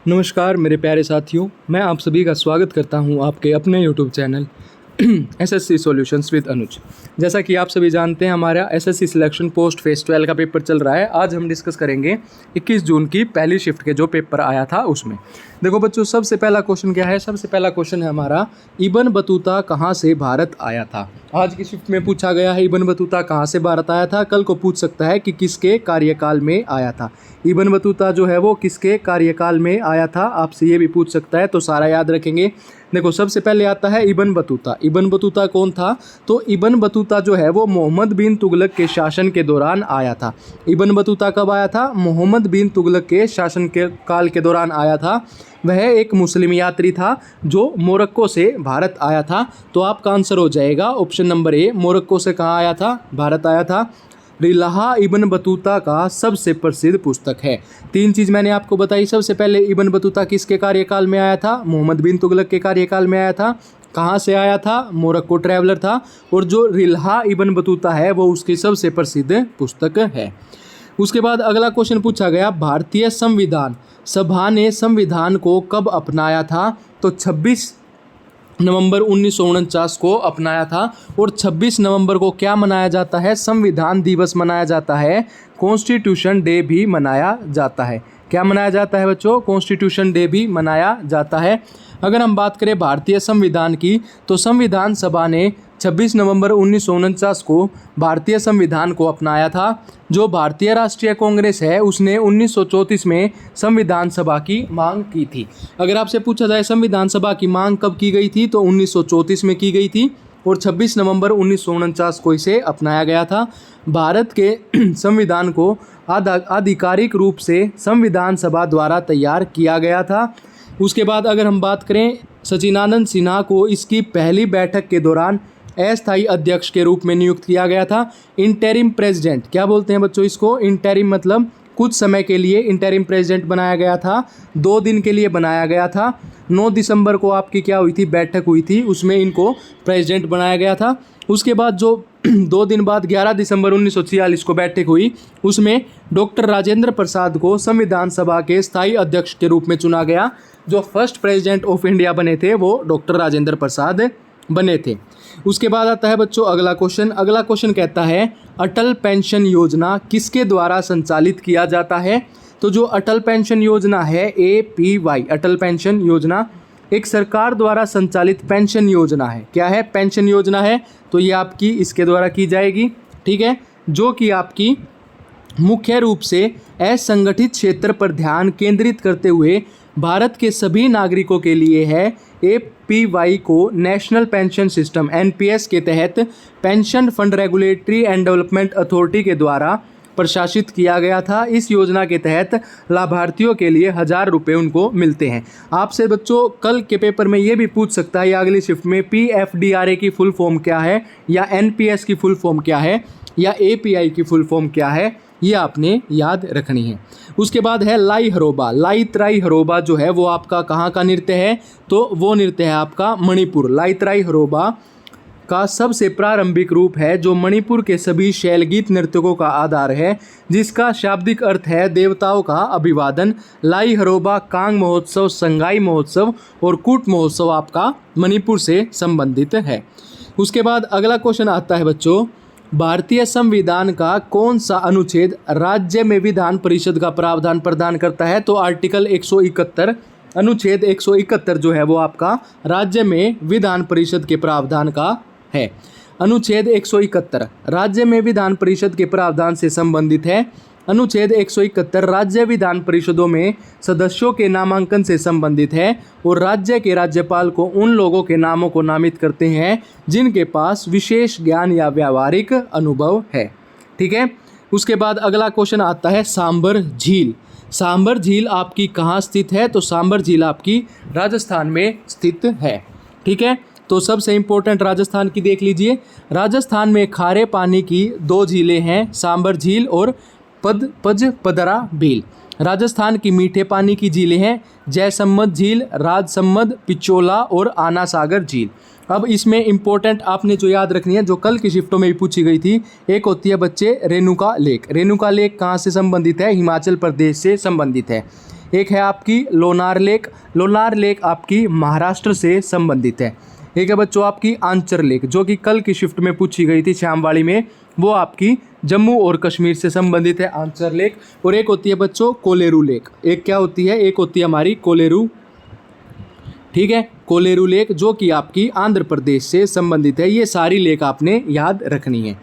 नमस्कार मेरे प्यारे साथियों, मैं आप सभी का स्वागत करता हूं आपके अपने YouTube channel SSC solutions with Anuj. जैसा कि आप सभी जानते हैं, हमारा एसएससी सिलेक्शन पोस्ट फेज 12 का पेपर चल रहा है। आज हम डिस्कस करेंगे 21 जून की पहली शिफ्ट के जो पेपर आया था उसमें। देखो बच्चों, सबसे पहला क्वेश्चन क्या है? सबसे पहला क्वेश्चन है हमारा, इब्न बतूता कहाँ से भारत आया था। आज की शिफ्ट में पूछा गया है इब्न बतूता कहाँ से भारत आया था। कल को पूछ सकता है कि किसके कार्यकाल में आया था। इब्न बतूता जो है वो किसके कार्यकाल में आया था, आपसे ये भी पूछ सकता है, तो सारा याद रखेंगे। देखो, सबसे पहले आता है इब्न बतूता। इब्न बतूता कौन था? तो इब्न बतूता जो है वो मोहम्मद बिन तुगलक के शासन के दौरान आया था। इब्न बतूता कब आया था? मोहम्मद बिन तुगलक के शासन के काल के दौरान आया था। वह एक मुस्लिम यात्री था जो मोरक्को से भारत आया था। तो आपका आंसर हो जाएगा ऑप्शन नंबर ए, मोरक्को से कहाँ आया था? भारत आया था। रिलाहा इब्न बतूता का सबसे प्रसिद्ध पुस्तक है। तीन चीज़ मैंने आपको बताई। सबसे पहले इब्न बतूता किसके कार्यकाल में आया था? मोहम्मद बिन तुगलक के कार्यकाल में आया था। कहाँ से आया था? मोरक्को ट्रैवलर था। और जो रिलाहा इब्न बतूता है वो उसकी सबसे प्रसिद्ध पुस्तक है। उसके बाद अगला क्वेश्चन पूछा गया, भारतीय संविधान सभा ने संविधान को कब अपनाया था? तो 26 नवंबर 1949 को अपनाया था। और 26 नवंबर को क्या मनाया जाता है? संविधान दिवस मनाया जाता है। कॉन्स्टिट्यूशन डे भी मनाया जाता है। क्या मनाया जाता है बच्चों? कॉन्स्टिट्यूशन डे भी मनाया जाता है। अगर हम बात करें भारतीय संविधान की, तो संविधान सभा ने 26 नवंबर 1949 को भारतीय संविधान को अपनाया था। जो भारतीय राष्ट्रीय कांग्रेस है उसने 1934 में संविधान सभा की मांग की थी। अगर आपसे पूछा जाए संविधान सभा की मांग कब की गई थी, तो 1934 में की गई थी और 26 नवंबर 1949 को इसे अपनाया गया था। भारत के संविधान को आधिकारिक रूप से संविधान सभा द्वारा तैयार किया गया था। उसके बाद अगर हम बात करें, सचिदानंद सिन्हा को इसकी पहली बैठक के दौरान अस्थायी अध्यक्ष के रूप में नियुक्त किया गया था। इंटरिम प्रेसिडेंट क्या बोलते हैं बच्चों इसको? इंटरिम मतलब कुछ समय के लिए इंटरिम प्रेसिडेंट बनाया गया था। 2 दिन के लिए बनाया गया था। 9 दिसंबर को आपकी क्या हुई थी? बैठक हुई थी, उसमें इनको प्रेसिडेंट बनाया गया था। उसके बाद जो 2 दिन बाद 11 दिसंबर 1946 को बैठक हुई, उसमें डॉक्टर राजेंद्र प्रसाद को संविधान सभा के स्थायी अध्यक्ष के रूप में चुना गया। जो फर्स्ट प्रेसिडेंट ऑफ इंडिया बने थे वो डॉक्टर राजेंद्र प्रसाद बने थे। उसके बाद आता है बच्चों अगला क्वेश्चन। अगला क्वेश्चन कहता है, अटल पेंशन योजना किसके द्वारा संचालित किया जाता है? तो जो अटल पेंशन योजना है APY, अटल पेंशन योजना एक सरकार द्वारा संचालित पेंशन योजना है। क्या है? पेंशन योजना है। तो ये आपकी इसके द्वारा की जाएगी, ठीक है, जो कि आपकी मुख्य रूप से असंगठित क्षेत्र पर ध्यान केंद्रित करते हुए भारत के सभी नागरिकों के लिए है। APY को नेशनल पेंशन सिस्टम NPS के तहत pension fund regulatory and development authority के द्वारा प्रशासित किया गया था। इस योजना के तहत लाभार्थियों के लिए 1000 रुपये उनको मिलते हैं। आपसे बच्चों कल के पेपर में ये भी पूछ सकता है या अगली शिफ्ट में PFDRA की फुल फॉर्म क्या है, या NPS की फुल फॉर्म क्या है, या API की फुल फॉर्म क्या है, ये आपने याद रखनी है। उसके बाद है लाई हरोबा। लाई तराई हरोबा जो है वो आपका कहाँ का नृत्य है? तो वो नृत्य है आपका मणिपुर। लाई तराई हरोबा का सबसे प्रारंभिक रूप है जो मणिपुर के सभी शैलगीत नृत्यों का आधार है, जिसका शाब्दिक अर्थ है देवताओं का अभिवादन। लाई हरोबा, कांग महोत्सव, संगाई महोत्सव और कूट महोत्सव आपका मणिपुर से संबंधित है। उसके बाद अगला क्वेश्चन आता है बच्चों, भारतीय संविधान का कौन सा अनुच्छेद राज्य में विधान परिषद का प्रावधान प्रदान करता है? तो आर्टिकल 171, अनुच्छेद 171 जो है वो आपका राज्य में विधान परिषद के प्रावधान का है। अनुच्छेद 171 राज्य में विधान परिषद के प्रावधान से संबंधित है। अनुच्छेद 171 राज्य विधान परिषदों में सदस्यों के नामांकन से संबंधित है और राज्य के राज्यपाल को उन लोगों के नामों को नामित करते हैं जिनके पास विशेष ज्ञान या व्यावहारिक अनुभव है, ठीक है। उसके बाद अगला क्वेश्चन आता है सांबर झील। सांबर झील आपकी कहाँ स्थित है? तो सांबर झील आपकी राजस्थान में स्थित है, ठीक है। तो सबसे इम्पोर्टेंट राजस्थान की देख लीजिए। राजस्थान में खारे पानी की 2 झीलें हैं, सांबर झील और पदरा भील। राजस्थान की मीठे पानी की झीलें हैं जयसम्मद झील, राजसम्मद, पिचोला और आना सागर झील। अब इसमें इम्पोर्टेंट आपने जो याद रखनी है, जो कल की शिफ्टों में भी पूछी गई थी, एक होती है बच्चे रेणुका लेक। रेणुका लेक कहाँ से संबंधित है? हिमाचल प्रदेश से संबंधित है। एक है आपकी लोनार लेक, लोनार लेक आपकी महाराष्ट्र से संबंधित है। एक है बच्चों आपकी आंचर लेक, जो कि कल की शिफ्ट में पूछी गई थी श्यामवाड़ी में, वो आपकी जम्मू और कश्मीर से संबंधित है आंचर लेक। और एक होती है बच्चों कोलेरू लेक, एक क्या होती है, एक होती है हमारी कोलेरू, ठीक है, कोलेरू लेक, जो कि आपकी आंध्र प्रदेश से संबंधित है। ये सारी लेक आपने याद रखनी है,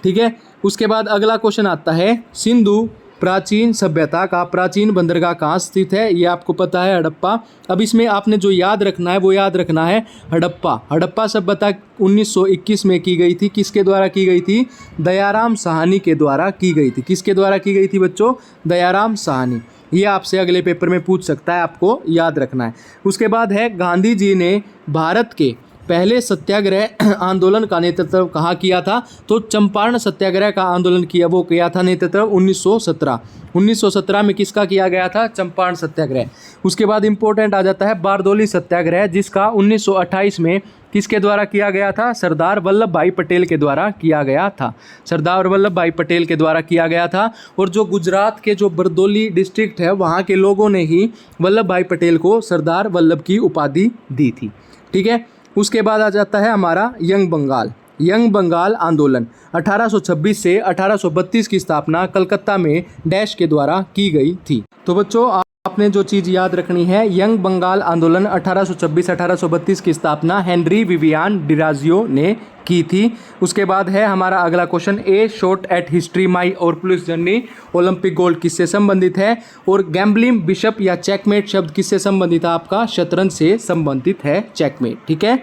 ठीक है। उसके बाद अगला क्वेश्चन आता है, सिंधु प्राचीन सभ्यता का प्राचीन बंदरगाह कहाँ स्थित है? ये आपको पता है, हड़प्पा। अब इसमें आपने जो याद रखना है वो याद रखना है हड़प्पा। हड़प्पा सभ्यता 1921 में की गई थी। किसके द्वारा की गई थी? दयाराम साहनी के द्वारा की गई थी। किसके द्वारा की गई थी बच्चों? दयाराम साहनी। ये आपसे अगले पेपर में पूछ सकता है, आपको याद रखना है। उसके बाद है, गांधी जी ने भारत के पहले सत्याग्रह आंदोलन का नेतृत्व कहाँ किया था? तो चंपारण सत्याग्रह का आंदोलन किया, वो किया था नेतृत्व 1917 में किसका किया गया था? चंपारण सत्याग्रह। उसके बाद इंपॉर्टेंट आ जाता है बारदोली सत्याग्रह, जिसका 1928 में किसके द्वारा किया गया था? सरदार वल्लभ भाई पटेल के द्वारा किया गया था। सरदार वल्लभ भाई पटेल के द्वारा किया गया था। और जो गुजरात के जो बरदौली डिस्ट्रिक्ट है, वहाँ के लोगों ने ही वल्लभ भाई पटेल को सरदार वल्लभ की उपाधि दी थी, ठीक है। उसके बाद आ जाता है हमारा यंग बंगाल। यंग बंगाल आंदोलन 1826 से 1832 की स्थापना कलकत्ता में डैश के द्वारा की गई थी। तो बच्चों आपने जो चीज़ याद रखनी है, यंग बंगाल आंदोलन 1826-1832 की स्थापना हेनरी विवियन डिराजियो ने की थी। उसके बाद है हमारा अगला question, a shot at history my और पुलिस जर्नी ओलंपिक गोल्ड किससे संबंधित है? और गैम्बलिंग बिशप या चेकमेट शब्द किससे संबंधित है? आपका शतरंज से संबंधित है चेकमेट, ठीक है।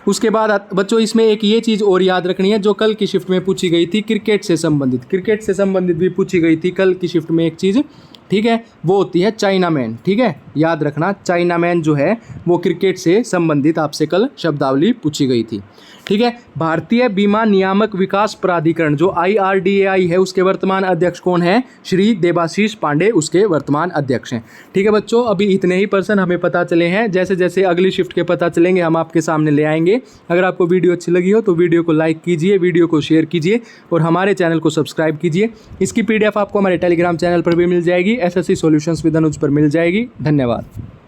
उसके बाद बच्चों इसमें एक ये चीज़ और याद रखनी है, जो कल की शिफ्ट में पूछी गई थी, क्रिकेट से संबंधित। क्रिकेट से संबंधित भी पूछी गई थी कल की शिफ्ट में एक चीज़, ठीक है, वो होती है चाइना मैन, ठीक है, याद रखना। चाइना मैन जो है वो क्रिकेट से संबंधित आपसे कल शब्दावली पूछी गई थी, ठीक है। भारतीय बीमा नियामक विकास प्राधिकरण जो IRDAI है, उसके वर्तमान अध्यक्ष कौन है? श्री देबाशीष पांडे उसके वर्तमान अध्यक्ष हैं, ठीक है बच्चों। अभी इतने ही पर्सन हमें पता चले हैं, जैसे जैसे अगली शिफ्ट के पता चलेंगे हम आपके सामने ले आएंगे। अगर आपको वीडियो अच्छी लगी हो तो वीडियो को लाइक कीजिए, वीडियो को शेयर कीजिए और हमारे चैनल को सब्सक्राइब कीजिए। इसकी PDF आपको हमारे टेलीग्राम चैनल पर भी मिल जाएगी, SSC सॉल्यूशंस विद अनुज पर मिल जाएगी। धन्यवाद।